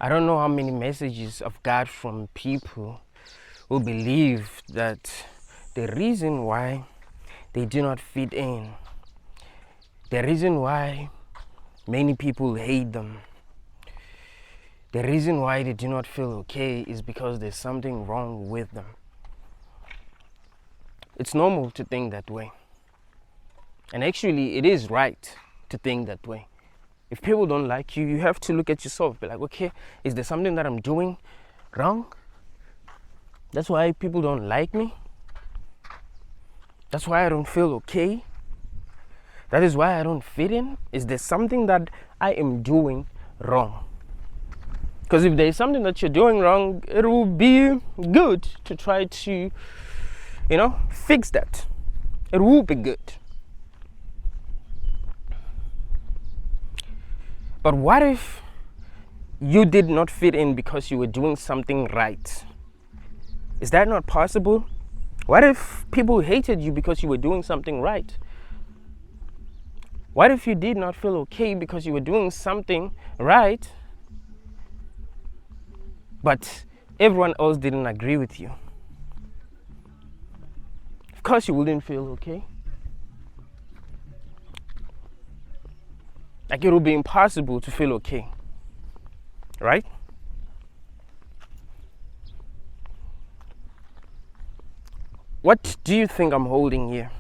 I don't know how many messages I've got from people who believe that the reason why they do not fit in, the reason why many people hate them, the reason why they do not feel okay is because there's something wrong with them. It's normal to think that way. And actually, it is right to think that way. If people don't like you, you have to look at yourself. Be like, okay, is there something that I'm doing wrong? That's why people don't like me. That's why I don't feel okay. That is why I don't fit in. Is there something that I am doing wrong? Because if there is something that you're doing wrong, it will be good to try to, fix that. It will be good. But what if you did not fit in because you were doing something right? Is that not possible? What if people hated you because you were doing something right? What if you did not feel okay because you were doing something right, but everyone else didn't agree with you? Of course you wouldn't feel okay. Like, it would be impossible to feel okay, right? What do you think I'm holding here?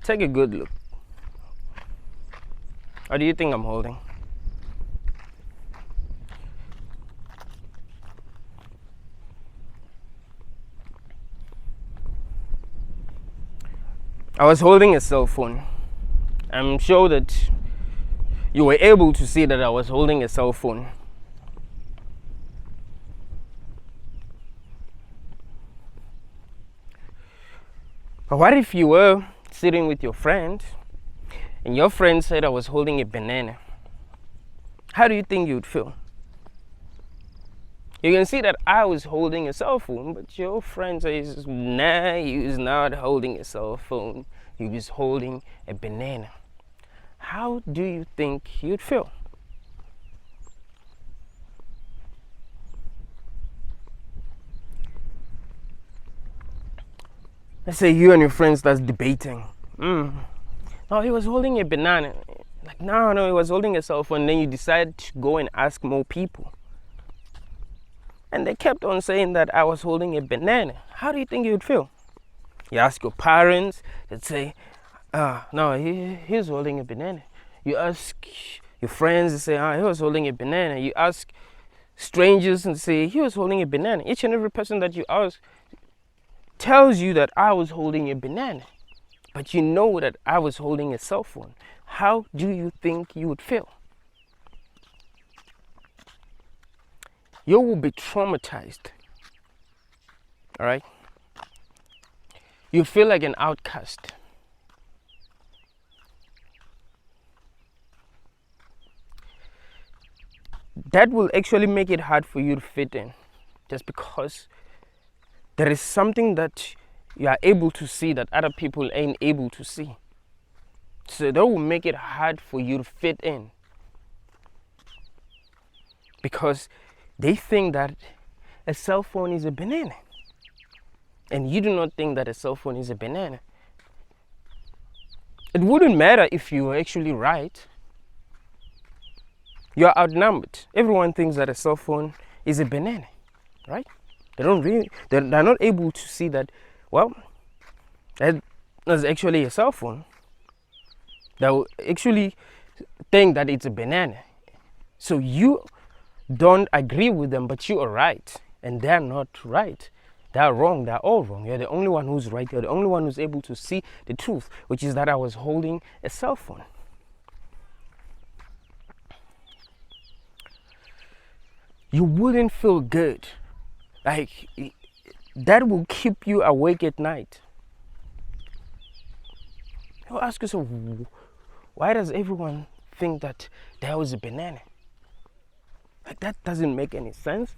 Take a good look. What do you think I'm holding? I was holding a cell phone. I'm sure that you were able to see that I was holding a cell phone. But what if you were sitting with your friend and your friend said I was holding a banana? How do you think you'd feel? You can see that I was holding a cell phone, but your friend says, nah, he was not holding a cell phone. He was holding a banana. How do you think you'd feel? Let's say you and your friend start debating. No, he was holding a banana. Like, no, he was holding a cell phone. And then you decide to go and ask more people. And they kept on saying that I was holding a banana. How do you think you would feel? You ask your parents, they'd say, no, he was holding a banana. You ask your friends, they say, he was holding a banana. You ask strangers and say, he was holding a banana. Each and every person that you ask tells you that I was holding a banana. But you know that I was holding a cell phone. How do you think you would feel? You will be traumatized. All right? You feel like an outcast. That will actually make it hard for you to fit in, just because there is something that you are able to see that other people ain't able to see. So that will make it hard for you to fit in, because they think that a cell phone is a banana. And you do not think that a cell phone is a banana. It wouldn't matter if you were actually right. You're outnumbered. Everyone thinks that a cell phone is a banana, right? They're not able to see that, well, that is actually a cell phone. They will actually think that it's a banana. So you don't agree with them, but you are right, and they're not right. They're wrong. They're all wrong. You're the only one who's right. You're the only one who's able to see the truth, which is that I was holding a cell phone. You wouldn't feel good. Like, that will keep you awake at night. You'll ask yourself, why does everyone think that there was a banana? Like, that doesn't make any sense.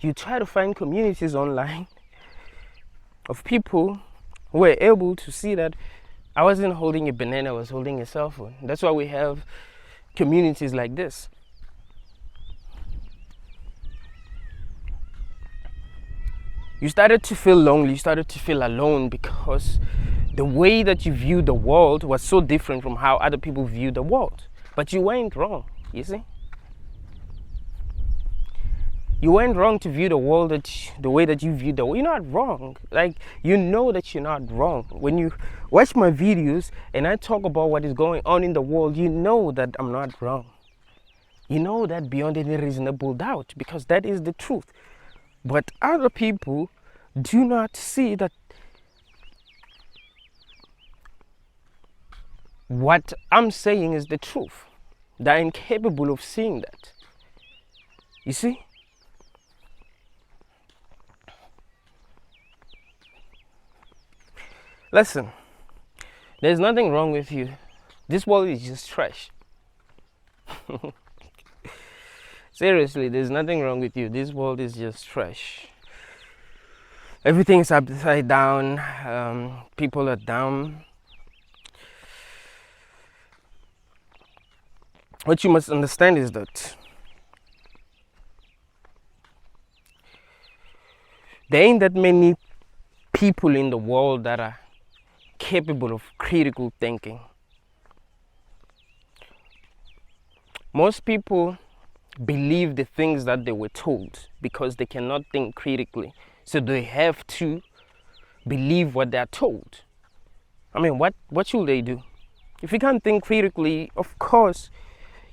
You try to find communities online of people were able to see that I wasn't holding a banana, I was holding a cell phone. That's why we have communities like this. You started to feel lonely, you started to feel alone because the way that you view the world was so different from how other people view the world. But you weren't wrong, you see? You weren't wrong to view the world the way that you view the world. You're not wrong. Like, you know that you're not wrong. When you watch my videos and I talk about what is going on in the world, you know that I'm not wrong. You know that beyond any reasonable doubt, because that is the truth. But other people do not see that what I'm saying is the truth. They're incapable of seeing that. You see? Listen, there's nothing wrong with you. This world is just trash. Seriously, there's nothing wrong with you. This world is just trash. Everything is upside down. People are dumb. What you must understand is that there ain't that many people in the world that are capable of critical thinking. Most people believe the things that they were told because they cannot think critically. So they have to believe what they're told. I mean, what should they do? If you can't think critically, of course,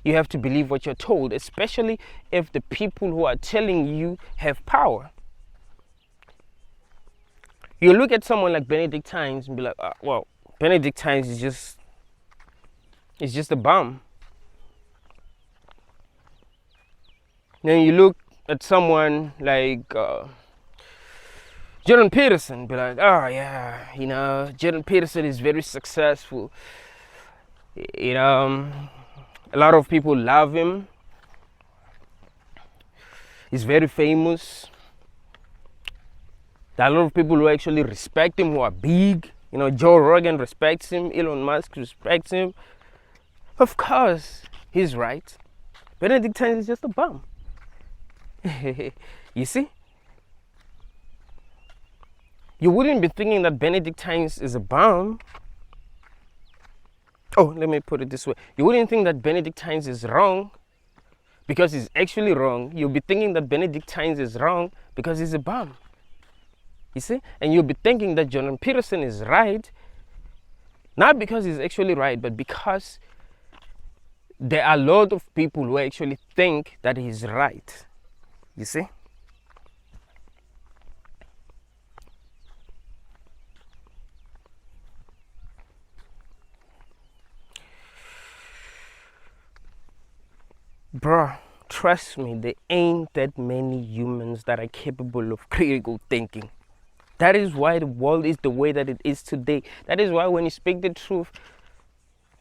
you have to believe what you're told, especially if the people who are telling you have power. You look at someone like Benedict Tynes and be like, well, Benedict Tynes is just a bum. Then you look at someone like Jordan Peterson, be like, oh yeah, Jordan Peterson is very successful. A lot of people love him. He's very famous. There are a lot of people who actually respect him, who are big. Joe Rogan respects him. Elon Musk respects him. Of course, he's right. Benedict Tynes is just a bum. You see? You wouldn't be thinking that Benedict Tynes is a bum. Oh, let me put it this way. You wouldn't think that Benedict Tynes is wrong because he's actually wrong. You'll be thinking that Benedict Tynes is wrong because he's a bum. You see? And you'll be thinking that Jordan Peterson is right, not because he's actually right, but because there are a lot of people who actually think that he's right. You see? Bruh, trust me, there ain't that many humans that are capable of critical thinking. That is why the world is the way that it is today. That is why when you speak the truth,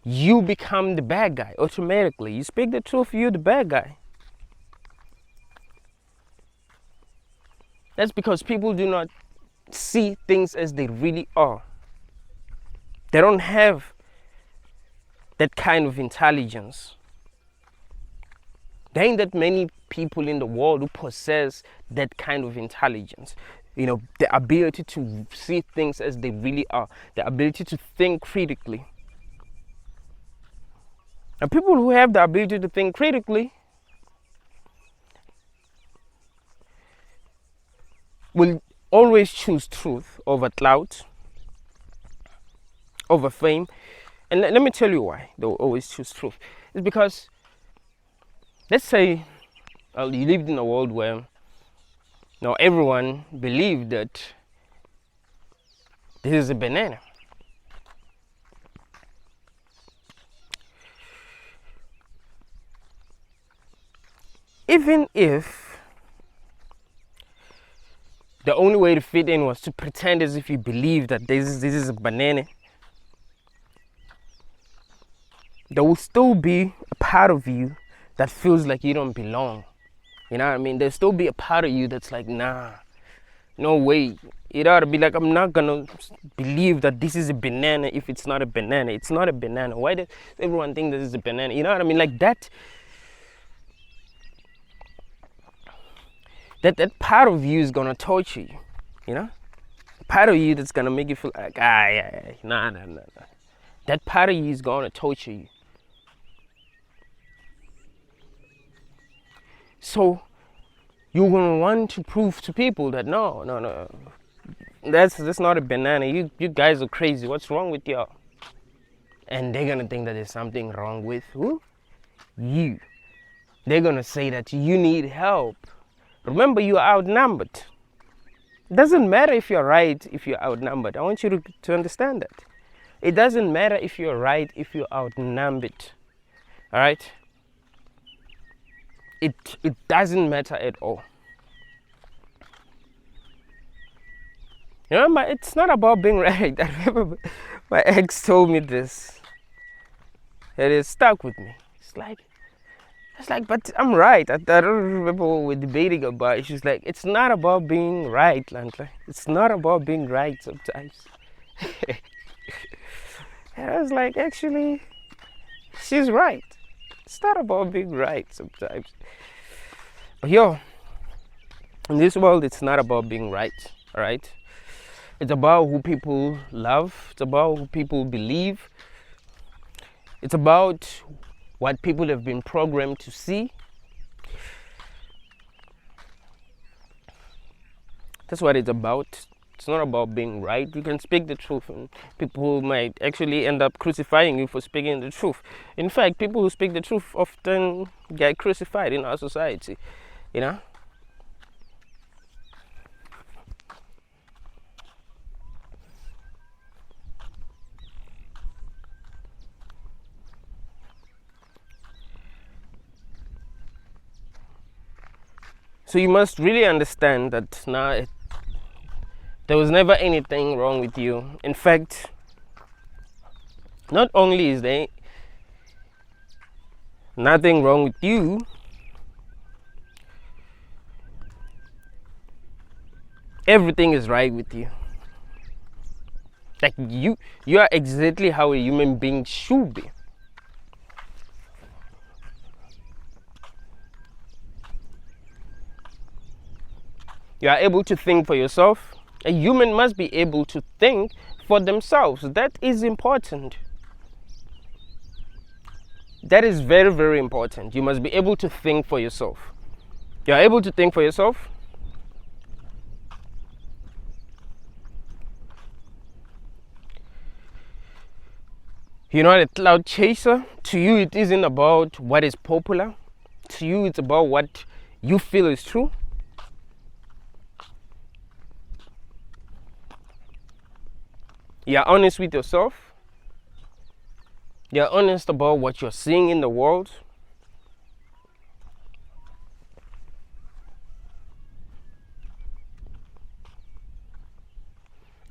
you become the bad guy automatically. You speak the truth, you're the bad guy. That's because people do not see things as they really are. They don't have that kind of intelligence. There ain't that many people in the world who possess that kind of intelligence. The ability to see things as they really are. The ability to think critically. And people who have the ability to think critically will always choose truth over clout, over fame. And let me tell you why they'll always choose truth. It's because, let's say you lived in a world where everyone believed that this is a banana. Even if the only way to fit in was to pretend as if you believe that this is a banana, there will still be a part of you that feels like you don't belong. You know what I mean? There'll still be a part of you that's like, nah, no way. You know what I mean? Like, I'm not gonna believe that this is a banana if it's not a banana. It's not a banana. Why does everyone think this is a banana? You know what I mean? Like that part of you is gonna torture you, you know? Part of you that's gonna make you feel like, yeah, nah. That part of you is gonna torture you. So you're gonna want to prove to people that no, that's not a banana. You guys are crazy. What's wrong with y'all? And they're gonna think that there's something wrong with who? You. They're gonna say that you need help. Remember, you are outnumbered. It doesn't matter if you're right, if you're outnumbered. I want you to understand that. It doesn't matter if you're right, if you're outnumbered. All right? It doesn't matter at all. Remember, it's not about being right. I remember my ex told me this. It is stuck with me. It's like, but I'm right. I don't remember what we're debating about. She's like, it's not about being right, Lantla. It's not about being right sometimes. And I was like, actually, she's right. It's not about being right sometimes. But yo, in this world, it's not about being right, all right? It's about who people love. It's about who people believe. It's about what people have been programmed to see. That's what it's about. It's not about being right. You can speak the truth, and people might actually end up crucifying you for speaking the truth. In fact, people who speak the truth often get crucified in our society, you know? So you must really understand that there was never anything wrong with you. In fact, not only is there nothing wrong with you, everything is right with you. Like you are exactly how a human being should be. You are able to think for yourself. A human must be able to think for themselves. That is important. That is very, very important. You must be able to think for yourself. You are able to think for yourself. You're not a cloud chaser. To you, it isn't about what is popular. To you, it's about what you feel is true. You're honest with yourself. You're honest about what you're seeing in the world.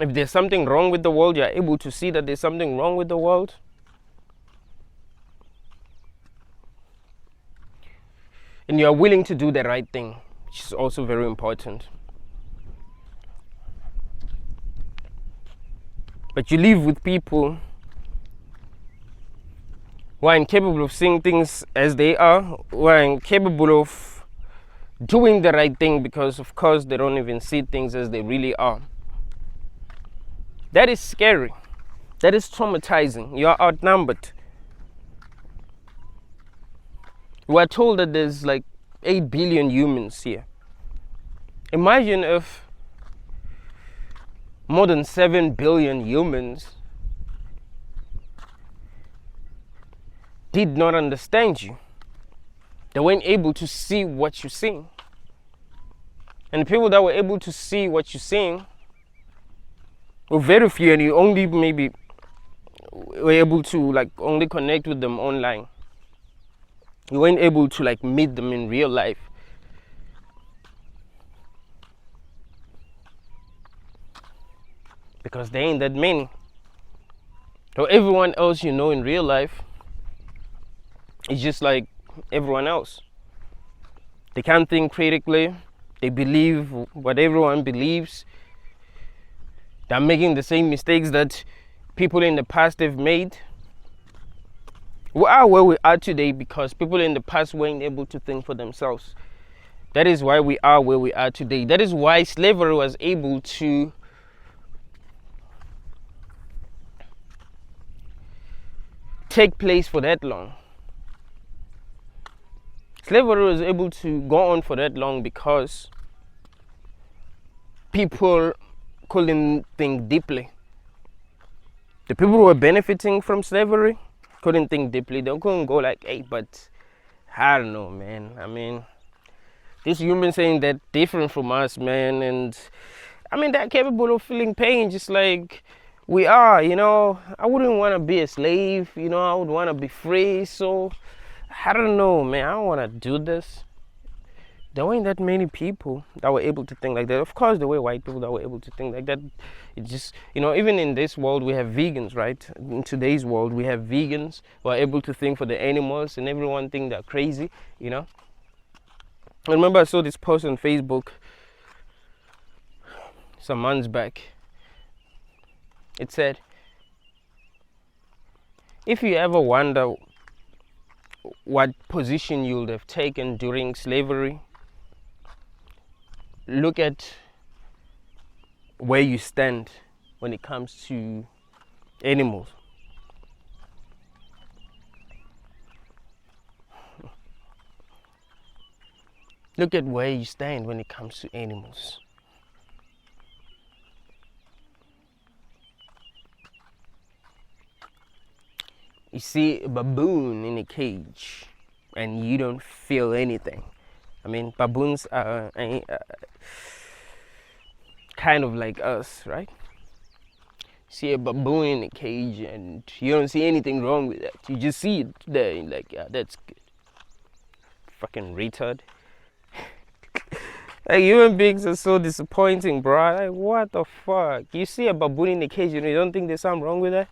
If there's something wrong with the world, you're able to see that there's something wrong with the world. And you're willing to do the right thing, which is also very important. But you live with people who are incapable of seeing things as they are, who are incapable of doing the right thing because, of course, they don't even see things as they really are. That is scary. That is traumatizing. You are outnumbered. We are told that there's like 8 billion humans here. Imagine if more than 7 billion humans did not understand you. They weren't able to see what you're seeing. And the people that were able to see what you're seeing were very few, and you only maybe were able to like only connect with them online. You weren't able to like meet them in real life. Because there ain't that many. So everyone else you know in real life is just like everyone else. They can't think critically. They believe what everyone believes. They're making the same mistakes that people in the past have made. We are where we are today because people in the past weren't able to think for themselves. That is why we are where we are today. That is why slavery was able to take place for that long. Slavery was able to go on for that long because people couldn't think deeply. The people who were benefiting from slavery couldn't think deeply. They couldn't go like, hey, but I don't know, man. I mean, these humans saying that different from us, man. And I mean, they're capable of feeling pain just like we are, you know. I wouldn't want to be a slave, you know. I would want to be free. So I don't know, man. I don't want to do this. There weren't that many people that were able to think like that. Of course, there were white people that were able to think like that. It just, you know, even in this world, we have vegans, right? In today's world, we have vegans who are able to think for the animals, and everyone think they're crazy, you know. I remember I saw this post on Facebook some months back. It said, if you ever wonder what position you would have taken during slavery, look at where you stand when it comes to animals. Look at where you stand when it comes to animals. You see a baboon in a cage and you don't feel anything. I mean, baboons are kind of like us, right? See a baboon in a cage and you don't see anything wrong with that. You just see it there and like, yeah, that's good. Fucking retard. Like, human beings are so disappointing, bro. Like, what the fuck? You see a baboon in a cage and you don't think there's something wrong with that?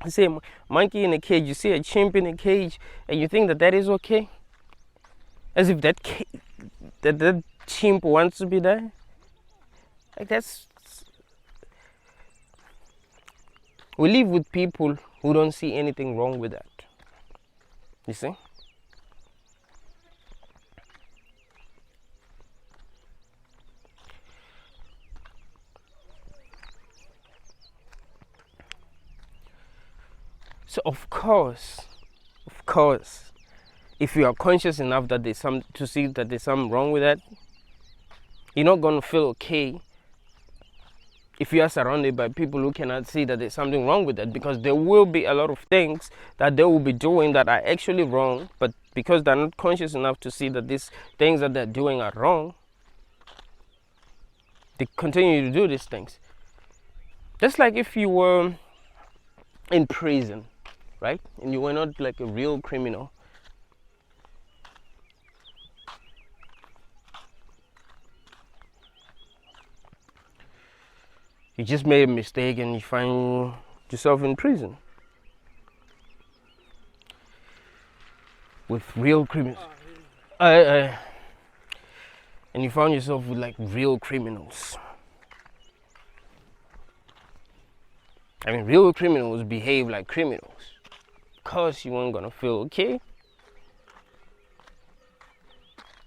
You see a monkey in a cage, you see a chimp in a cage, and you think that that is okay? As if that chimp wants to be there? Like, that's... We live with people who don't see anything wrong with that. You see? So of course, if you are conscious enough that there's to see that there's something wrong with that, you're not gonna feel okay if you are surrounded by people who cannot see that there's something wrong with that, because there will be a lot of things that they will be doing that are actually wrong, but because they're not conscious enough to see that these things that they're doing are wrong, they continue to do these things. Just like if you were in prison, right? And you were not like a real criminal. You just made a mistake and you find yourself in prison with real criminals. And you found yourself with like real criminals. I mean, real criminals behave like criminals. Of course you weren't gonna feel okay,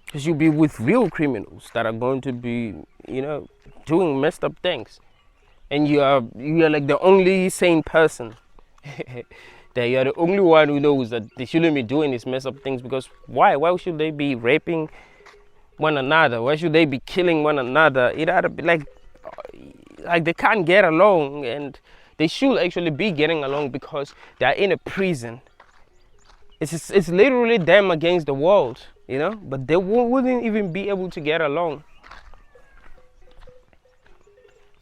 because you'll be with real criminals that are going to be, you know, doing messed up things, and you are like the only sane person. That you are the only one who knows that they shouldn't be doing these messed up things, because why should they be raping one another? Why should they be killing one another? It ought to be like they can't get along, and they should actually be getting along because they are in a prison. It's literally them against the world, you know, but they wouldn't even be able to get along.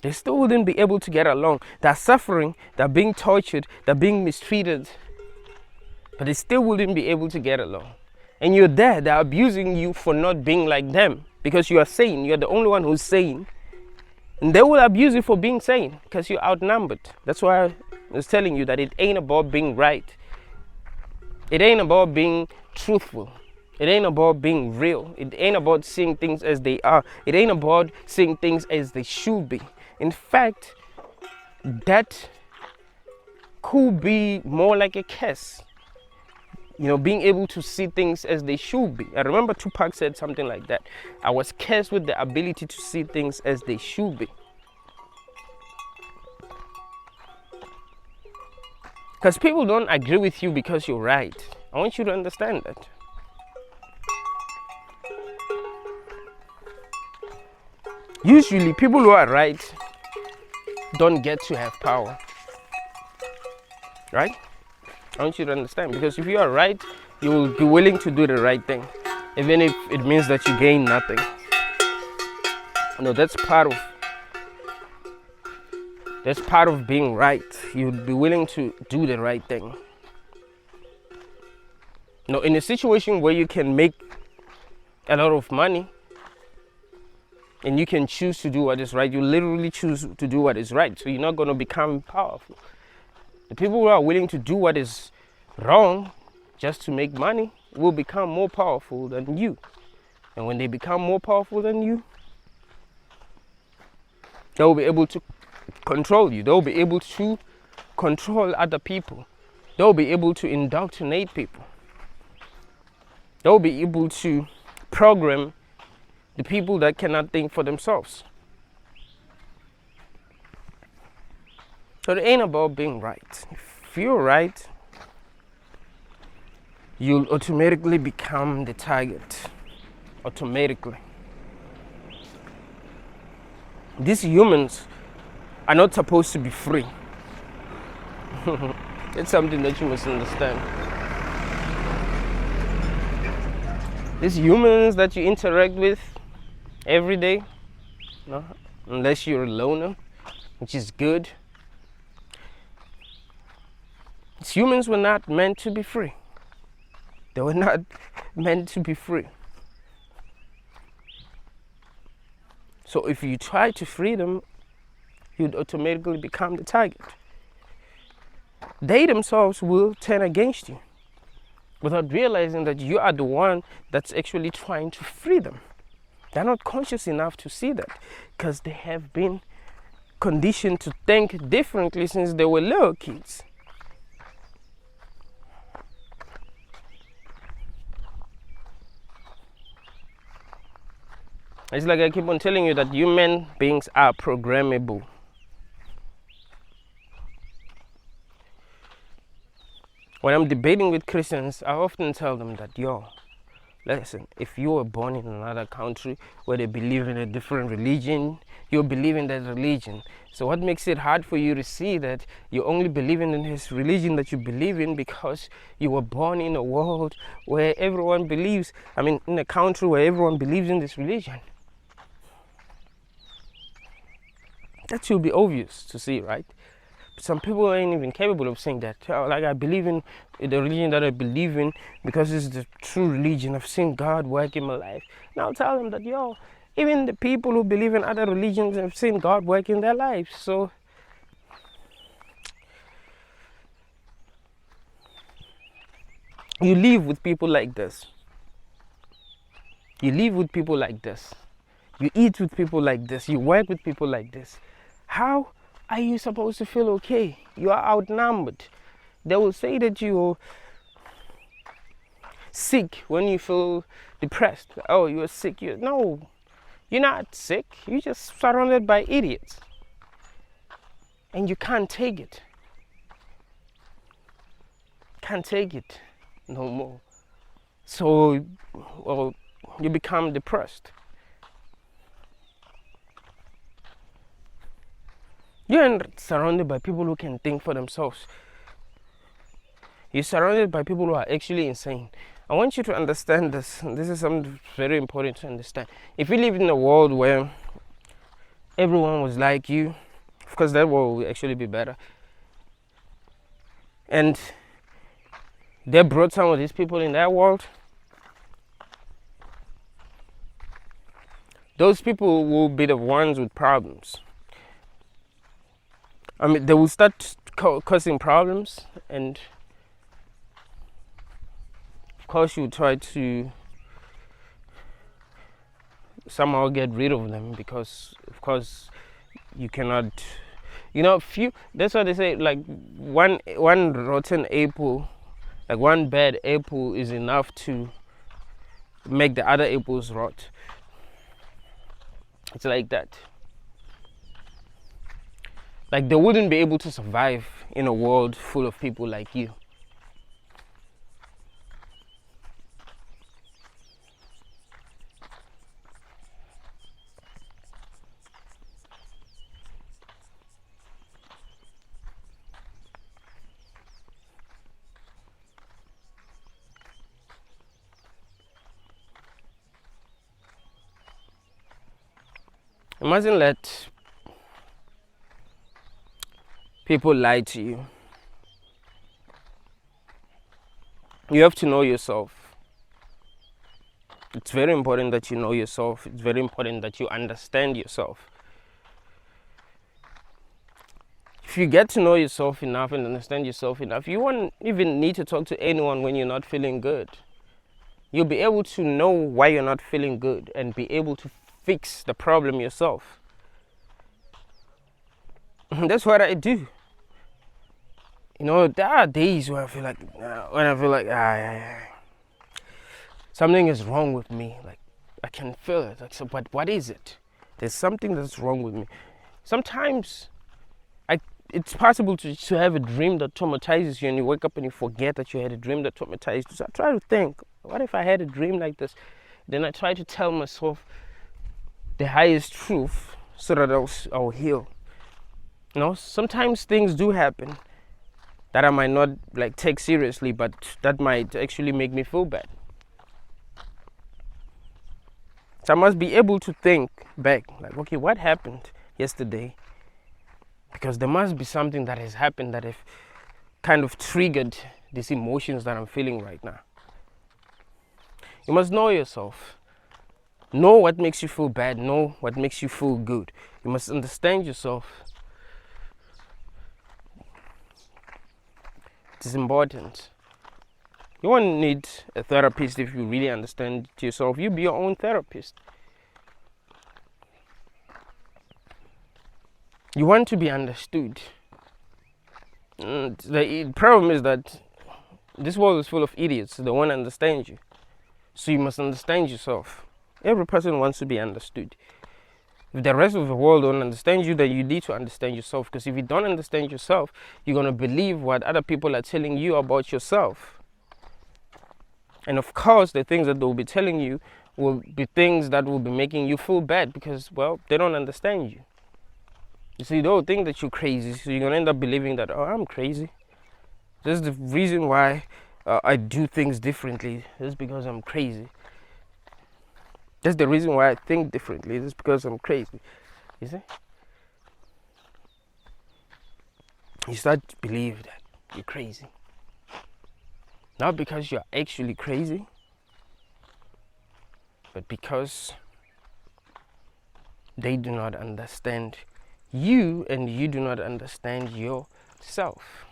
They still wouldn't be able to get along. They're suffering, they're being tortured, they're being mistreated, but they still wouldn't be able to get along. And you're there, they're abusing you for not being like them, because you are sane, you're the only one who's sane. And they will abuse you for being sane because you're outnumbered. That's why I was telling you that it ain't about being right. It ain't about being truthful. It ain't about being real. It ain't about seeing things as they are. It ain't about seeing things as they should be. In fact, that could be more like a curse. Being able to see things as they should be. I remember Tupac said something like that. I was cursed with the ability to see things as they should be. Because people don't agree with you because you're right. I want you to understand that. Usually, people who are right don't get to have power. Right? I want you to understand, because if you are right, you will be willing to do the right thing, even if it means that you gain nothing. That's part of being right. You'd be willing to do the right thing. In a situation where you can make a lot of money and you can choose to do what is right, you literally choose to do what is right. So you're not going to become powerful. The people who are willing to do what is wrong just to make money will become more powerful than you. And when they become more powerful than you, they'll be able to control you. They'll be able to control other people. They'll be able to indoctrinate people. They'll be able to program the people that cannot think for themselves. So it ain't about being right. If you're right, you'll automatically become the target. Automatically. These humans are not supposed to be free. It's something that you must understand. These humans that you interact with every day, unless you're a loner, which is good. These humans were not meant to be free. They were not meant to be free. So if you try to free them, you'd automatically become the target. They themselves will turn against you without realizing that you are the one that's actually trying to free them. They're not conscious enough to see that, because they have been conditioned to think differently since they were little kids. It's like I keep on telling you that human beings are programmable. When I'm debating with Christians, I often tell them that, listen, if you were born in another country where they believe in a different religion, you believe in that religion. So what makes it hard for you to see that you only believe in this religion that you believe in because you were born in a world where everyone believes, in a country where everyone believes in this religion? That should be obvious to see, right? But some people ain't even capable of saying that. Like, I believe in the religion that I believe in because it's the true religion. I've seen God work in my life. And I'll tell them that, even the people who believe in other religions have seen God work in their lives. So you live with people like this. You live with people like this. You eat with people like this. You work with people like this. How are you supposed to feel okay? You are outnumbered. They will say that you're sick when you feel depressed. Oh, you're sick. No, you're not sick. You're just surrounded by idiots. And you can't take it. Can't take it no more. So, you become depressed. You're surrounded by people who can think for themselves. You're surrounded by people who are actually insane. I want you to understand this. This is something very important to understand. If you live in a world where everyone was like you, of course that world will actually be better. And they brought some of these people in that world. Those people will be the ones with problems. They will start causing problems, and of course you try to somehow get rid of them, because of course you cannot, you know, few, that's why they say like one rotten apple, like one bad apple is enough to make the other apples rot. It's like that. Like they wouldn't be able to survive in a world full of people like you. You mustn't let people lie to you. You have to know yourself. It's very important that you know yourself. It's very important that you understand yourself. If you get to know yourself enough and understand yourself enough, you won't even need to talk to anyone when you're not feeling good. You'll be able to know why you're not feeling good and be able to fix the problem yourself. That's what I do. You know, there are days where I feel like, something is wrong with me. Like, I can feel it. Like, so, but what is it? There's something that's wrong with me. Sometimes, it's possible to have a dream that traumatizes you, and you wake up and you forget that you had a dream that traumatized you. So I try to think, what if I had a dream like this? Then I try to tell myself the highest truth so that I'll heal. You know, sometimes things do happen that I might not like take seriously, but that might actually make me feel bad. So I must be able to think back, like, okay, what happened yesterday? Because there must be something that has happened that have kind of triggered these emotions that I'm feeling right now. You must know yourself. Know what makes you feel bad. Know what makes you feel good. You must understand yourself. It's important. You won't need a therapist if you really understand yourself. You be your own therapist. You want to be understood. The problem is that this world is full of idiots. They won't understand you. So you must understand yourself. Every person wants to be understood. If the rest of the world don't understand you, then you need to understand yourself. Because if you don't understand yourself, you're going to believe what other people are telling you about yourself. And of course, the things that they'll be telling you will be things that will be making you feel bad because, well, they don't understand you. You see, they'll think that you're crazy, so you're going to end up believing that, oh, I'm crazy. This is the reason why I do things differently. It's because I'm crazy. That's the reason why I think differently. It's because I'm crazy. You see? You start to believe that you're crazy. Not because you're actually crazy, but because they do not understand you and you do not understand yourself.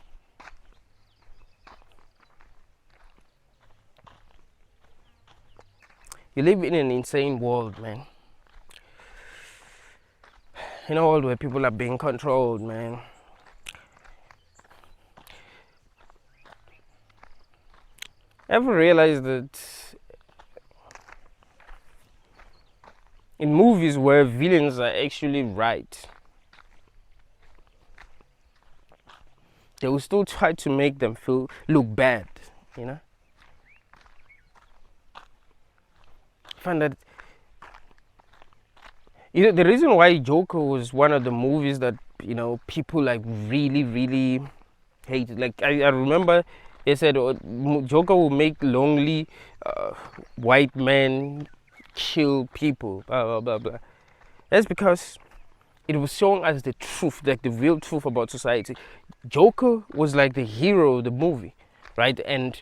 You live in an insane world, man. In a world where people are being controlled, man. Ever realized that in movies where villains are actually right, they will still try to make them look bad, you know? I find that, you know, the reason why Joker was one of the movies that, you know, people like really hated. Like I remember they said Joker will make lonely white men kill people, blah blah blah blah. That's because it was showing us the truth, like the real truth about society. Joker was like the hero of the movie, right? And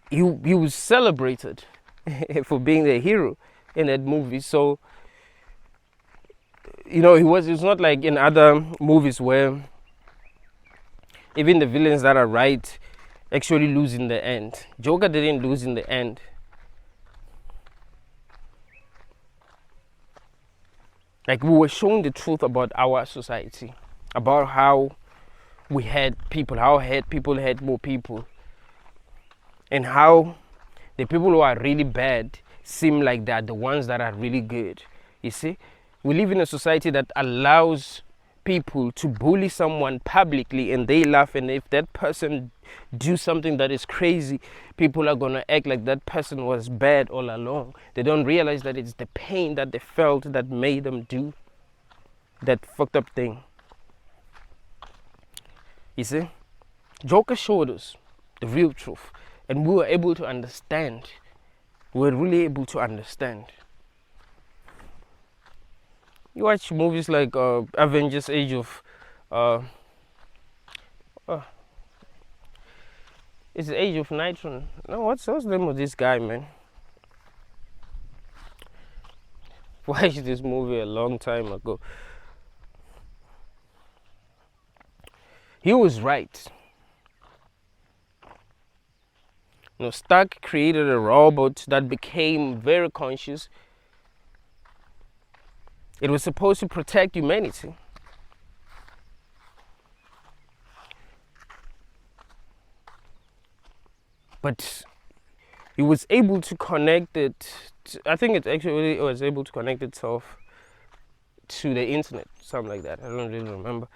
he was celebrated for being the hero in that movie. So, you know, it's not like in other movies where even the villains that are right actually lose in the end. Joker didn't lose in the end. Like, we were shown the truth about our society, about how we had people, how people had more people, and how the people who are really bad seem like they're the ones that are really good. You see, we live in a society that allows people to bully someone publicly and they laugh, and if that person do something that is crazy, people are gonna act like that person was bad all along. They don't realize that it's the pain that they felt that made them do that fucked up thing. You see, Joker showed us the real truth, and we were able to understand. We were really able to understand. You watch movies like Avengers Age of it's Age of Nitron. No, what's the name of this guy, man? Watched this movie a long time ago. He was right. Stark created a robot that became very conscious. It was supposed to protect humanity. But he was able to connect it. I think it actually was able to connect itself to the internet, something like that. I don't really remember.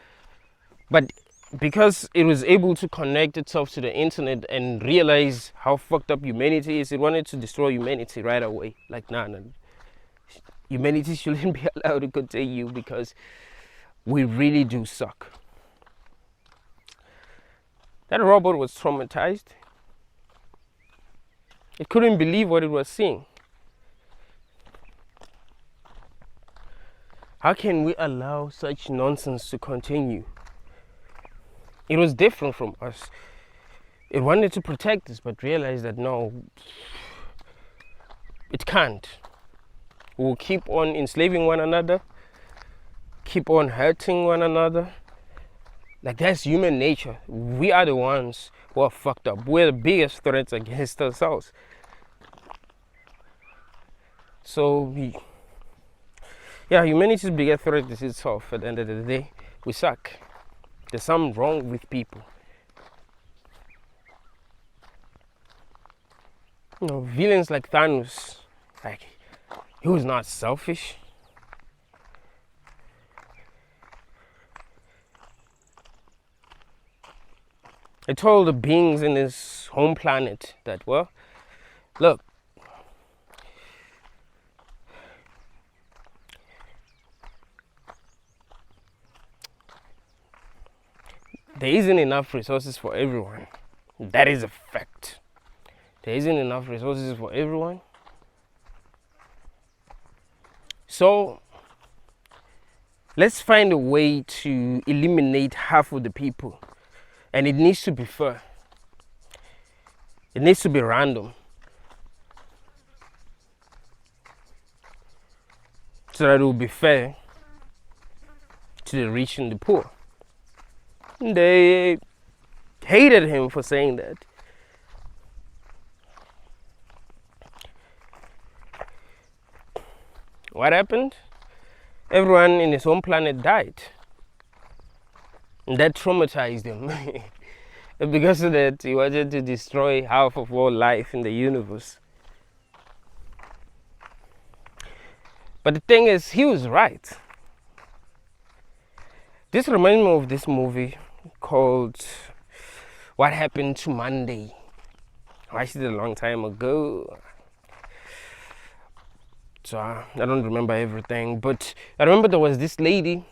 But because it was able to connect itself to the internet and realize how fucked up humanity is, it wanted to destroy humanity right away. Like, nah, humanity shouldn't be allowed to continue because we really do suck. That robot was traumatized. It couldn't believe what it was seeing. How can we allow such nonsense to continue? It was different from us. It wanted to protect us, but realized that no, it can't. We'll keep on enslaving one another, keep on hurting one another. Like, that's human nature. We are the ones who are fucked up. We're the biggest threats against ourselves. So, humanity's biggest threat is itself. At the end of the day, we suck. There's something wrong with people. Villains like Thanos, like, he was not selfish. He told the beings in his home planet that, well, look, there isn't enough resources for everyone. That is a fact. There isn't enough resources for everyone. So let's find a way to eliminate half of the people. And it needs to be fair. It needs to be random. So that it will be fair to the rich and the poor. They hated him for saying that. What happened? Everyone in his home planet died. And that traumatized him. And because of that, he wanted to destroy half of all life in the universe. But the thing is, he was right. This reminds me of this movie called What Happened to Monday. I watched it a long time ago. So I don't remember everything, but I remember there was this lady.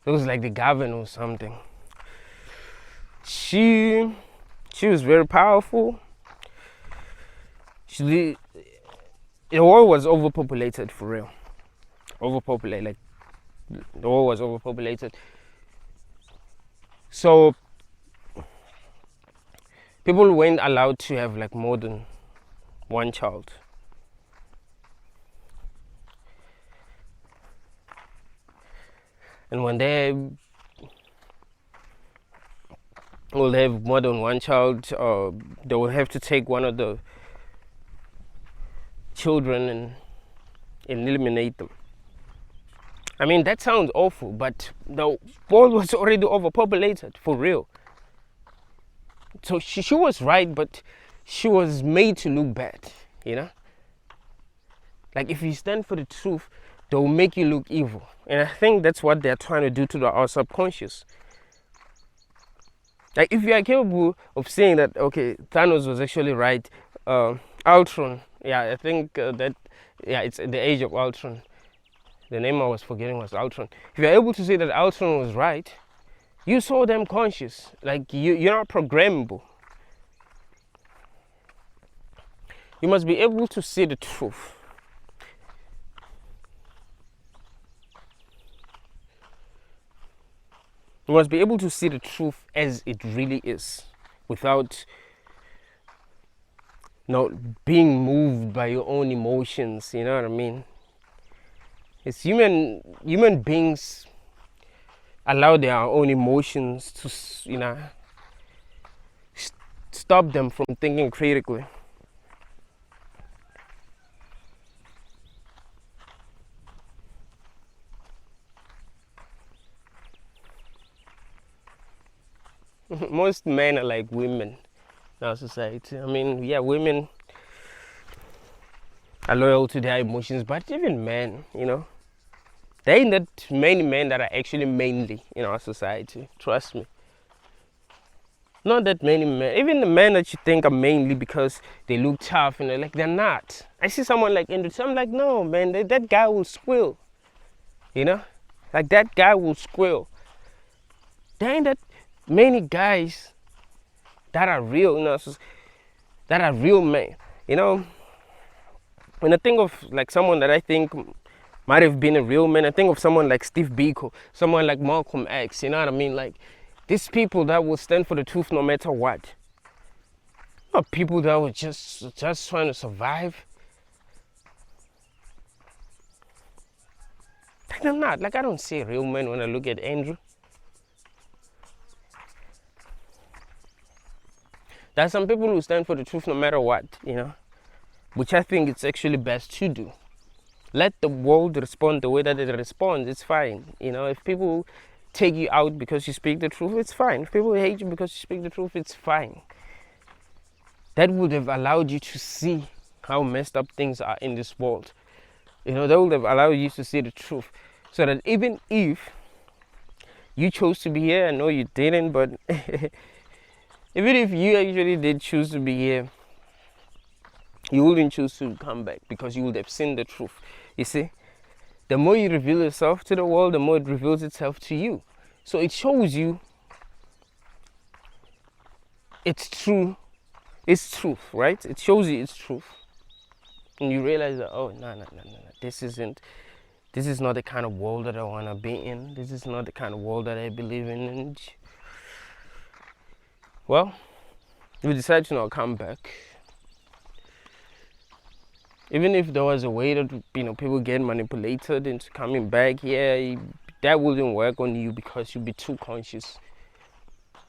It was like the governor or something. She was very powerful. The world was overpopulated, for real. Overpopulated, like the world was overpopulated. So people weren't allowed to have like more than one child. And when they will have more than one child, they will have to take one of the children and and eliminate them. I mean, that sounds awful, but the world was already overpopulated, for real. So she was right, but she was made to look bad, you know? Like, if you stand for the truth, they'll make you look evil. And I think that's what they're trying to do to our subconscious. Like, if you are capable of saying that, okay, Thanos was actually right, Ultron, yeah, I think it's the Age of Ultron. The name I was forgetting was Ultron. If you're able to say that Ultron was right, you saw them conscious. Like, you're not programmable. You must be able to see the truth. You must be able to see the truth as it really is, without being moved by your own emotions. You know what I mean? It's human beings allow their own emotions to, stop them from thinking critically. Most men are like women in our society. I mean, yeah, women are loyal to their emotions, but even men, there ain't that many men that are actually manly in our society. Trust me. Not that many men. Even the men that you think are manly because they look tough, like, they're not. I see someone like Andrew, I'm like, no, man, that guy will squeal. Like, that guy will squeal. There ain't that many guys that are real, that are real men. When I think of like someone that I think might have been a real man, I think of someone like Steve Biko, someone like Malcolm X. You know what I mean? Like, these people that will stand for the truth no matter what. Not people that were just trying to survive. Like, I'm not. Like, I don't see a real man when I look at Andrew. There are some people who stand for the truth no matter what, which I think it's actually best to do. Let the world respond the way that it responds. It's fine. If people take you out because you speak the truth, it's fine. If people hate you because you speak the truth, it's fine. That would have allowed you to see how messed up things are in this world. That would have allowed you to see the truth. So that even if you chose to be here, I know you didn't, but even if you actually did choose to be here, you wouldn't choose to come back because you would have seen the truth. You see, the more you reveal yourself to the world, the more it reveals itself to you. So it shows you it's true. It's truth, right? It shows you it's truth. And you realize that, oh, no. This is not the kind of world that I want to be in. This is not the kind of world that I believe in. And, well, you decide to not come back. Even if there was a way that people get manipulated into coming back here, that wouldn't work on you because you'd be too conscious.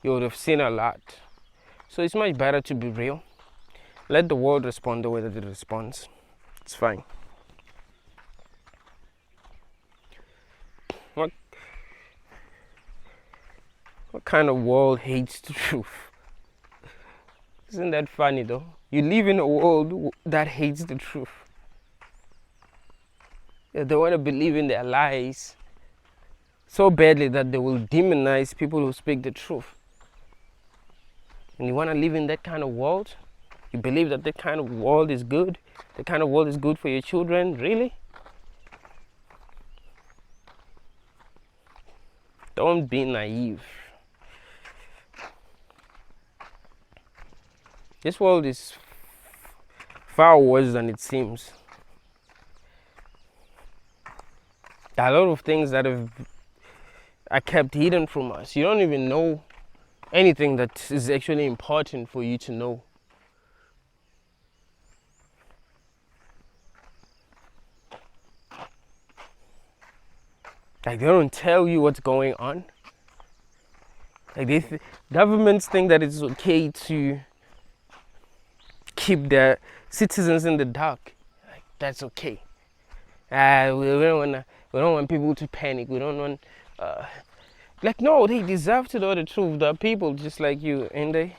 You would have seen a lot. So it's much better to be real. Let the world respond the way that it responds. It's fine. What kind of world hates the truth? Isn't that funny though? You live in a world that hates the truth. They want to believe in their lies so badly that they will demonize people who speak the truth. And you want to live in that kind of world? You believe that that kind of world is good? The kind of world is good for your children? Really? Don't be naive. This world is far worse than it seems. There are a lot of things that are kept hidden from us. You don't even know anything that is actually important for you to know. Like, they don't tell you what's going on. Like, governments think that it's okay to keep their citizens in the dark. Like, that's okay. We don't want people to panic. We don't want, like, no, they deserve to know the truth. They're people just like you, ain't they?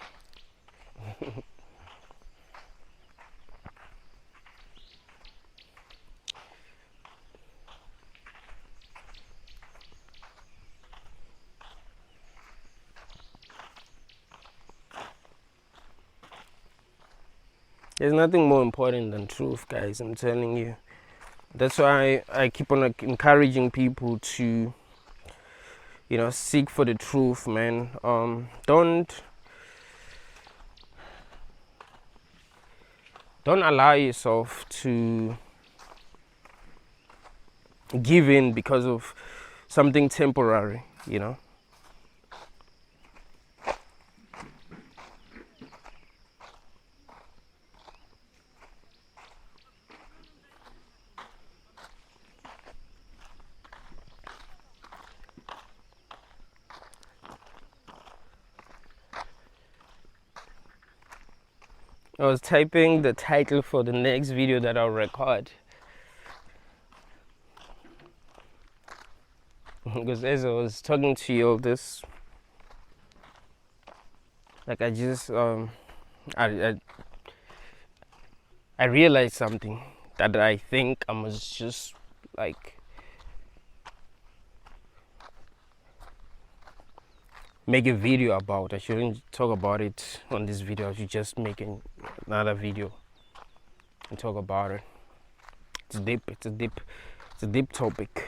There's nothing more important than truth, guys. I'm telling you. That's why I keep on encouraging people to, seek for the truth, man. Don't allow yourself to give in because of something temporary, I was typing the title for the next video that I'll record. Because as I was talking to you all this, like I just I realized something that I think I must just like make a video about. I shouldn't talk about it on this video. I should just make another video and talk about it. It's a deep topic.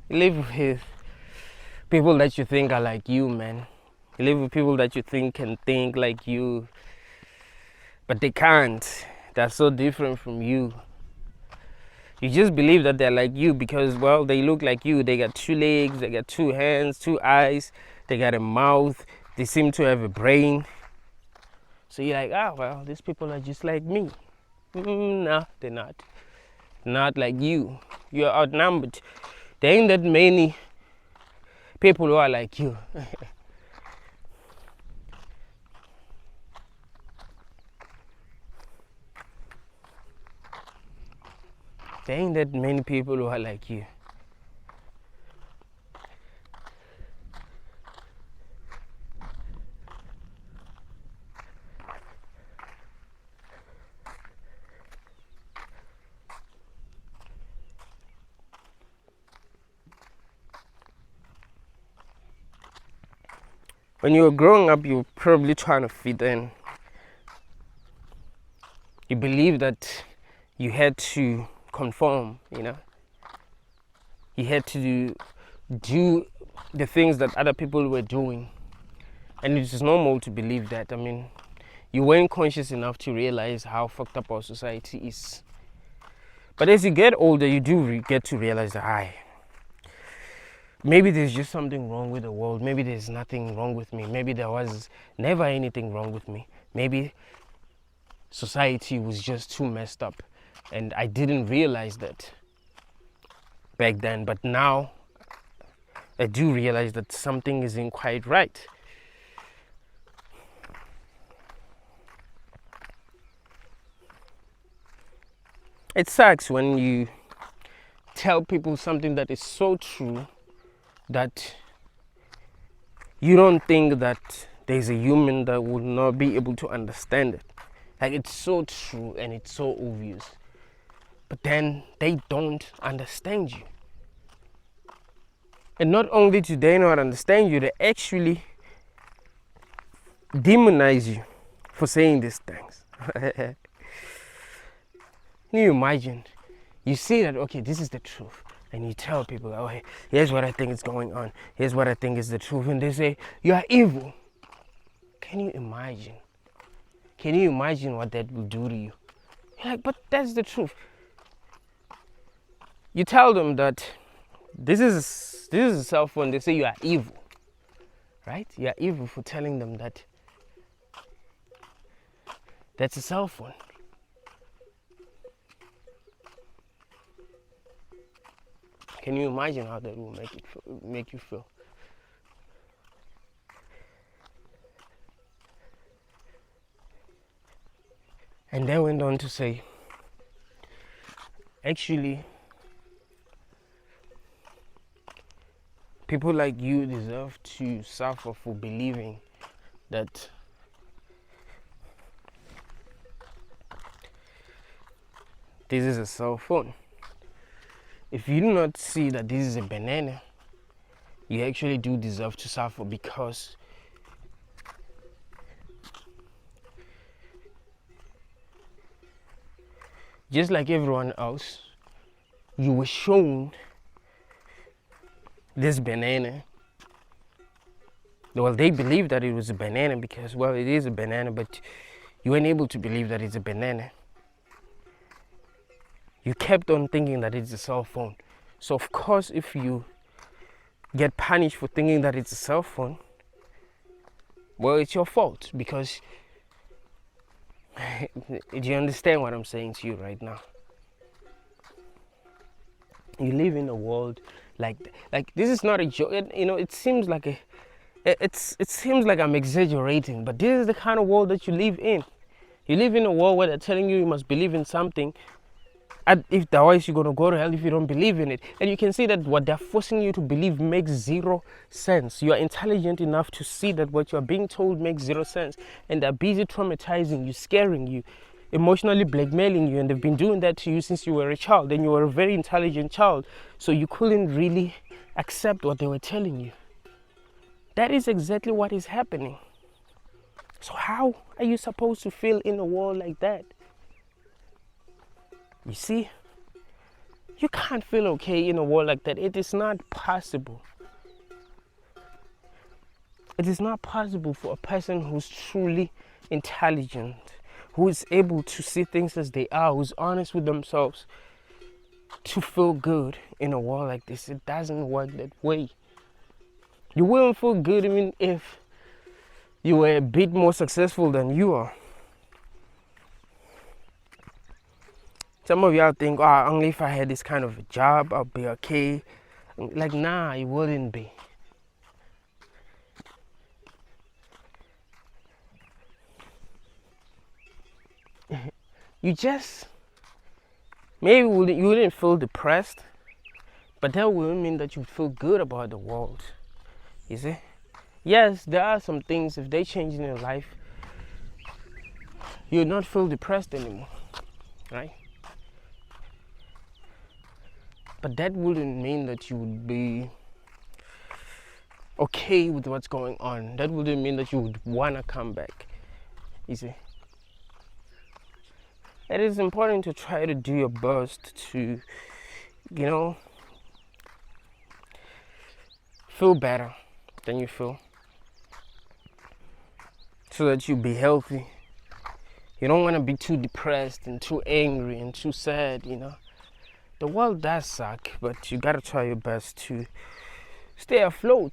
You live with people that you think are like you, man. You live with people that you think can think like you, but they can't. They're so different from you. You just believe that they're like you because, well, they look like you. They got 2 legs, they got 2 hands, 2 eyes, they got a mouth, they seem to have a brain. So you're like, well, these people are just like me. No, they're not. Not like you. You're outnumbered. There ain't that many people who are like you. There ain't that many people who are like you. When you were growing up, you were probably trying to fit in. You believe that you had to conform, You had to do the things that other people were doing. And it is normal to believe that. I mean, you weren't conscious enough to realize how fucked up our society is. But as you get older, you do get to realize that, maybe there's just something wrong with the world. Maybe there's nothing wrong with me. Maybe there was never anything wrong with me. Maybe society was just too messed up. And I didn't realize that back then. But now I do realize that something isn't quite right. It sucks when you tell people something that is so true that you don't think that there's a human that would not be able to understand it. Like, it's so true and it's so obvious. But then they don't understand you. And not only do they not understand you, they actually demonize you for saying these things. Can you imagine? You say that, okay, this is the truth. And you tell people, oh, hey, here's what I think is going on. Here's what I think is the truth. And they say, you are evil. Can you imagine? Can you imagine what that will do to you? You're like, but that's the truth. You tell them that this is a cell phone. They say you are evil. Right? You are evil for telling them that that's a cell phone. Can you imagine how that will make you feel? And then went on to say, actually, people like you deserve to suffer for believing that this is a cell phone. If you do not see that this is a banana, you actually do deserve to suffer, because just like everyone else, you were shown this banana. Well, they believed that it was a banana because, well, it is a banana, but you weren't able to believe that it's a banana. You kept on thinking that it's a cell phone. So of course, if you get punished for thinking that it's a cell phone, well, it's your fault, because do you understand what I'm saying to you right now? You live in a world like this is not a joke. It seems like it seems like I'm exaggerating, but this is the kind of world that you live in. You live in a world where they're telling you must believe in something, and if otherwise you're gonna go to hell if you don't believe in it. And you can see that what they're forcing you to believe makes zero sense. You are intelligent enough to see that what you're being told makes zero sense, and they're busy traumatizing you, scaring you, emotionally blackmailing you, and they've been doing that to you since you were a child, and you were a very intelligent child, so you couldn't really accept what they were telling you. That is exactly what is happening. So how are you supposed to feel in a world like that? You see, you can't feel okay in a world like that. It is not possible. It is not possible for a person who's truly intelligent, who is able to see things as they are, who's honest with themselves, to feel good in a world like this. It doesn't work that way. You wouldn't feel good even if you were a bit more successful than you are. Some of y'all think, oh, only if I had this kind of a job, I'll be okay. Like, nah, it wouldn't be. You just, maybe you wouldn't feel depressed, but that wouldn't mean that you feel good about the world. You see? Yes, there are some things, if they change in your life, you'll not feel depressed anymore, right? But that wouldn't mean that you would be okay with what's going on. That wouldn't mean that you would want to come back. You see? It is important to try to do your best to, feel better than you feel, so that you be healthy. You don't want to be too depressed and too angry and too sad, The world does suck, but you gotta try your best to stay afloat,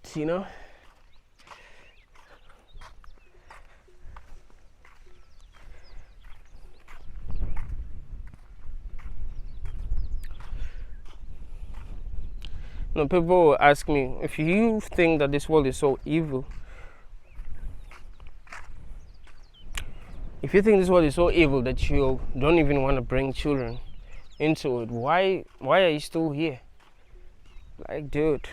People will ask me, if you think that this world is so evil, that you don't even want to bring children into it, why are you still here? Like, dude,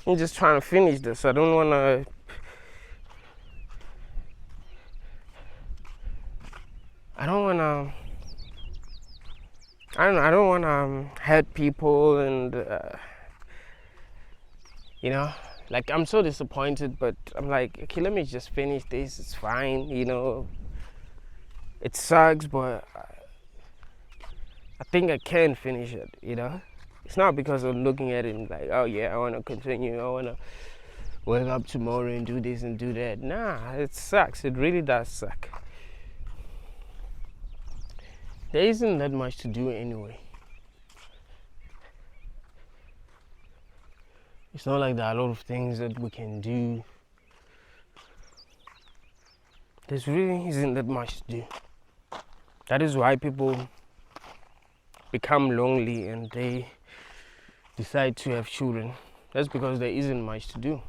I'm just trying to finish this. I don't want to hurt people, and like, I'm so disappointed, but I'm like, okay, let me just finish this. It's fine, It sucks, but I think I can finish it, It's not because I'm looking at it and like, oh yeah, I want to continue. I want to wake up tomorrow and do this and do that. Nah, it sucks. It really does suck. There isn't that much to do anyway. It's not like there are a lot of things that we can do. There really isn't that much to do. That is why people become lonely and they decide to have children. That's because there isn't much to do.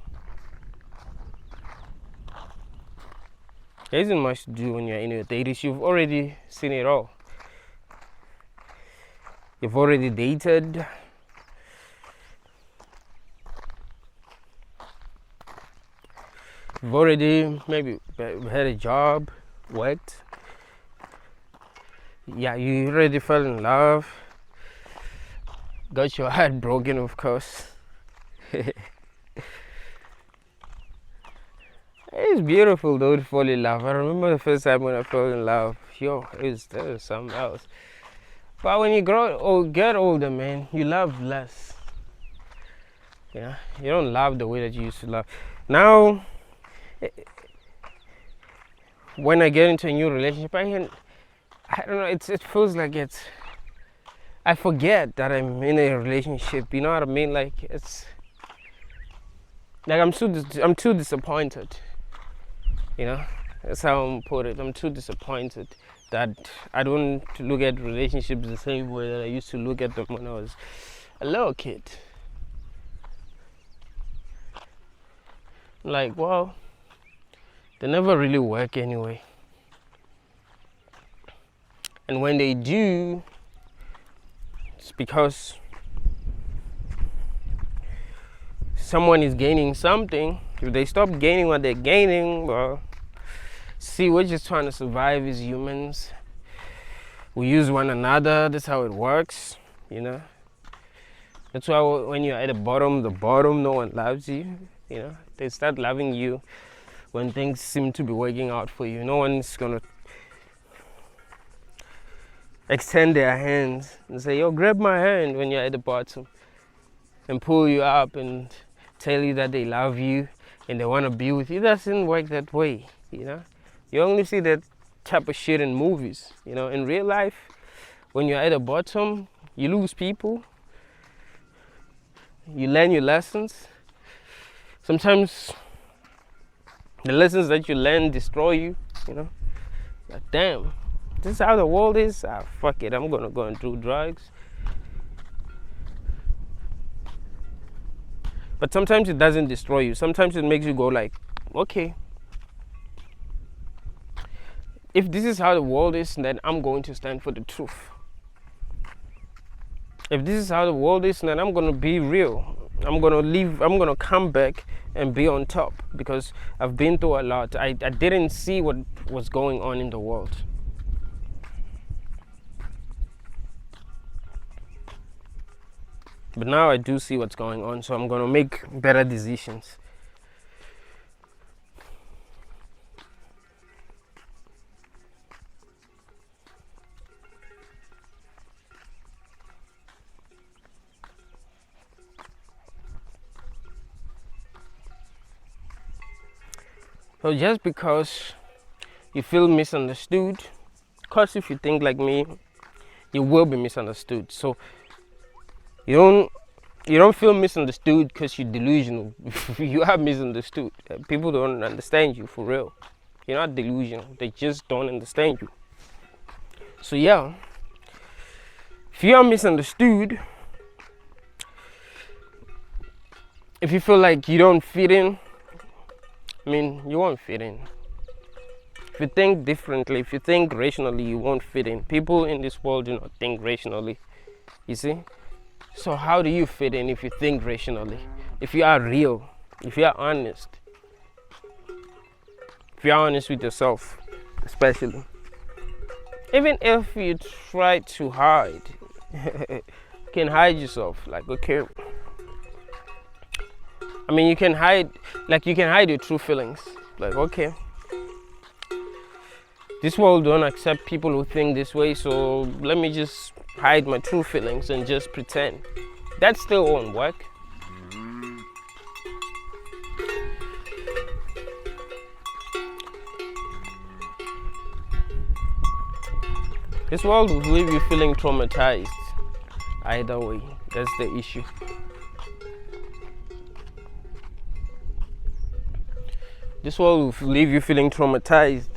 There isn't much to do when you're in your 30s. You've already seen it all. You've already dated. You've already maybe had a job, worked. Yeah, you already fell in love. Got your heart broken, of course. It's beautiful though to fall in love. I remember the first time when I fell in love. Yo, that was something else. But when you grow or get older, man, you love less. Yeah, you don't love the way that you used to love. Now, when I get into a new relationship, I don't know. It feels like I forget that I'm in a relationship. You know what I mean? Like it's like I'm too disappointed. You know, that's how I'm put it. I'm too disappointed that I don't look at relationships the same way that I used to look at them when I was a little kid. Like, well, they never really work anyway. And when they do, it's because someone is gaining something. If they stop gaining what they're gaining, well, see, we're just trying to survive as humans. We use one another. That's how it works, you know. That's why when you're at the bottom, no one loves you. You know, they start loving you when things seem to be working out for you. No one's gonna extend their hands and say, yo, grab my hand when you're at the bottom, and pull you up and tell you that they love you and they want to be with you. It doesn't work that way, you know. You only see that type of shit in movies. You know, in real life, when you're at the bottom, you lose people. You learn your lessons. Sometimes the lessons that you learn destroy you, you know. Like, damn, this is how the world is. Ah, fuck it, I'm gonna go and do drugs. But sometimes it doesn't destroy you. Sometimes it makes you go like, okay, if this is how the world is, then I'm going to stand for the truth. If this is how the world is, then I'm gonna be real. I'm gonna come back and be on top, because I've been through a lot. I didn't see what was going on in the world. But now I do see what's going on, so I'm gonna make better decisions. So just because you feel misunderstood, because if you think like me, you will be misunderstood. So you don't feel misunderstood because you're delusional. You are misunderstood. People don't understand you for real. You're not delusional. They just don't understand you. So yeah, if you are misunderstood, if you feel like you don't fit in, I mean, you won't fit in. If you think differently, if you think rationally, you won't fit in. People in this world do not think rationally, you see? So how do you fit in if you think rationally? If you are real, if you are honest, if you are honest with yourself, especially. Even if you try to hide, you can hide yourself. Like, okay, I mean, you can hide your true feelings. Like, okay, this world don't accept people who think this way, so let me just hide my true feelings and just pretend. That still won't work. This world will leave you feeling traumatized. Either way, that's the issue. This world will leave you feeling traumatized.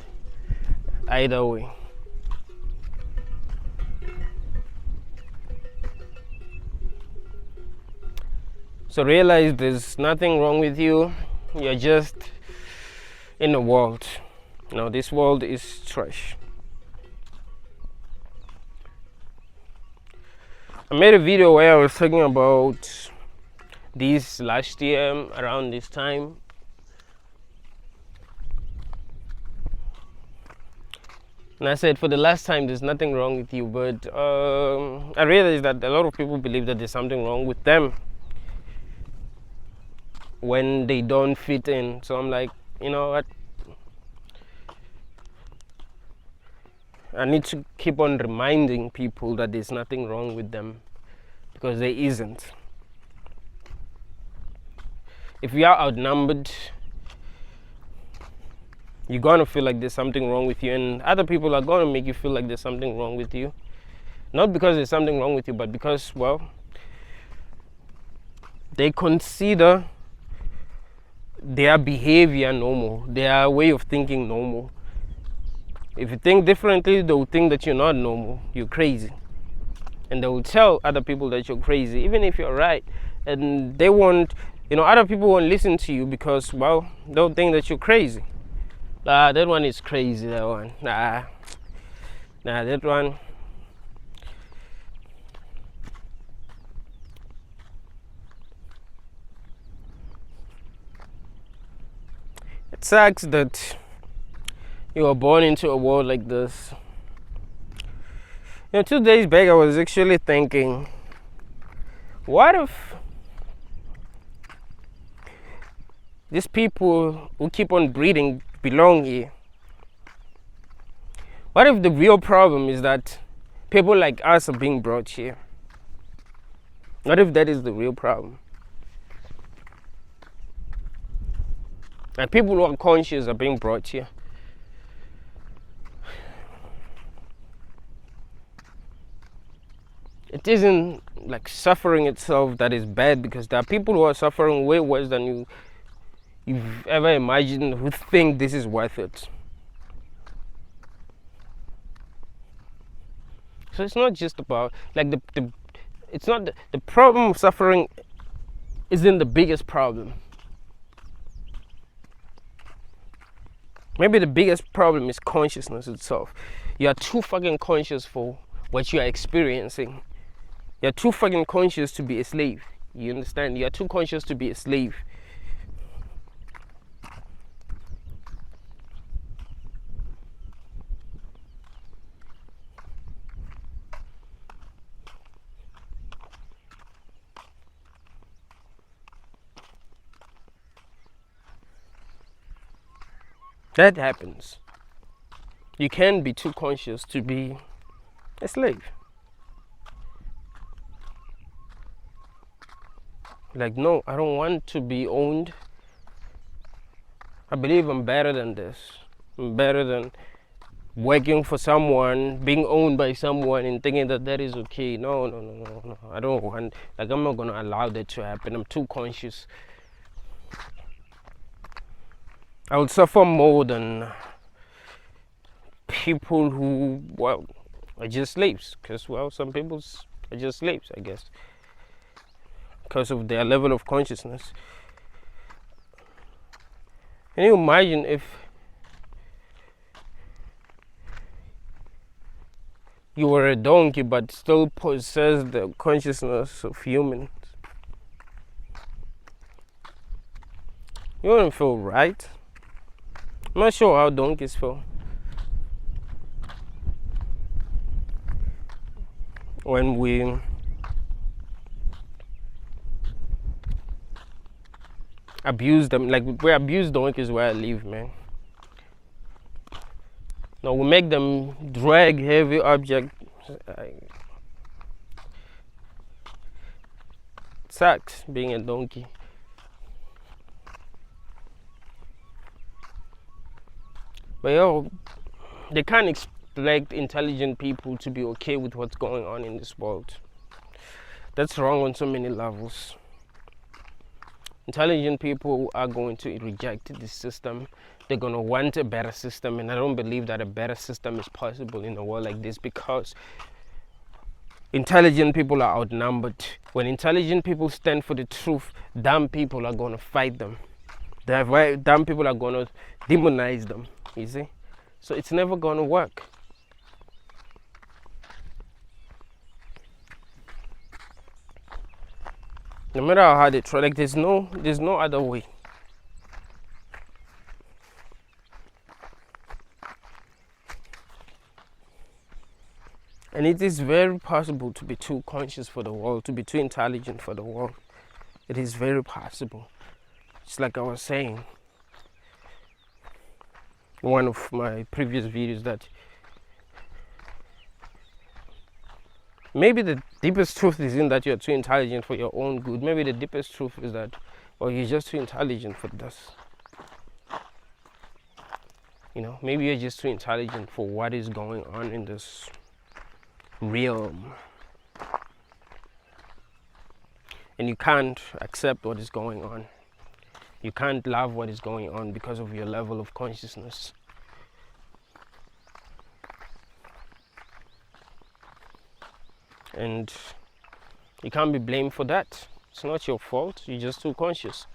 Either way. So realize there's nothing wrong with you. You're just in the world. No, this world is trash. I made a video where I was talking about this last year around this time. And I said, for the last time, there's nothing wrong with you. But I realized that a lot of people believe that there's something wrong with them when they don't fit in. So I'm like, you know what? I need to keep on reminding people that there's nothing wrong with them, because there isn't. If you are outnumbered, you're gonna feel like there's something wrong with you, and other people are gonna make you feel like there's something wrong with you. Not because there's something wrong with you, but because, well, they consider their behavior normal, their way of thinking normal. If you think differently, they will think that you're not normal, you're crazy. And they will tell other people that you're crazy, even if you're right. And they won't, other people won't listen to you because, well, they'll think that you're crazy. That one is crazy, that one. Nah, that one. It sucks that you were born into a world like this. 2 days back I was actually thinking, what if these people who keep on breeding belong here? What if the real problem is that people like us are being brought here? What if that is the real problem? Like, people who are conscious are being brought here. It isn't like suffering itself that is bad, because there are people who are suffering way worse than you've ever imagined, who think this is worth it. So it's not just about like it's not the problem of suffering isn't the biggest problem. Maybe the biggest problem is consciousness itself. You are too fucking conscious for what you are experiencing. You're too fucking conscious to be a slave. You understand? You're too conscious to be a slave. That happens. You can be too conscious to be a slave. Like, no, I don't want to be owned. I believe I'm better than this. I'm better than working for someone, being owned by someone, and thinking that that is okay. No. I don't want, like, I'm not going to allow that to happen. I'm too conscious. I would suffer more than people who, well, are just slaves. Because, well, some people are just slaves, I guess, because of their level of consciousness. Can you imagine if you were a donkey but still possessed the consciousness of humans? You wouldn't feel right. I'm not sure how donkeys feel when we abuse them. Like, we abuse donkeys where I live, man. No, we make them drag heavy objects. It sucks being a donkey. But yo, they can't expect intelligent people to be okay with what's going on in this world. That's wrong on so many levels. Intelligent people are going to reject this system. They're going to want a better system, and I don't believe that a better system is possible in a world like this, because intelligent people are outnumbered. When intelligent people stand for the truth, dumb people are going to fight them. Dumb people are going to demonize them, you see? So it's never gonna work. No matter how hard they try, like there's no other way. And it is very possible to be too conscious for the world, to be too intelligent for the world. It is very possible. It's like I was saying in one of my previous videos that maybe the deepest truth isn't that you're too intelligent for your own good. Maybe the deepest truth is that, well, you're just too intelligent for this. You know, maybe you're just too intelligent for what is going on in this realm. And you can't accept what is going on. You can't love what is going on because of your level of consciousness. And you can't be blamed for that. It's not your fault. You're just too conscious.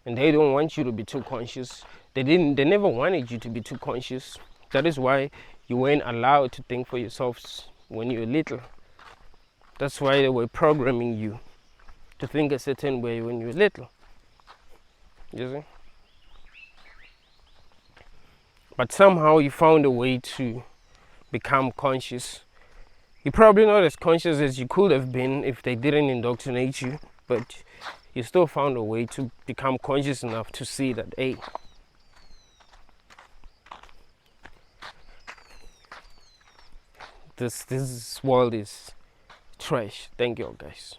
And they don't want you to be too conscious. They never wanted you to be too conscious. That is why you weren't allowed to think for yourselves when you were little. That's why they were programming you to think a certain way when you were little. You see? But somehow you found a way to become conscious. You're probably not as conscious as you could have been if they didn't indoctrinate you, but you still found a way to become conscious enough to see that, hey, this world is trash. Thank you all, guys.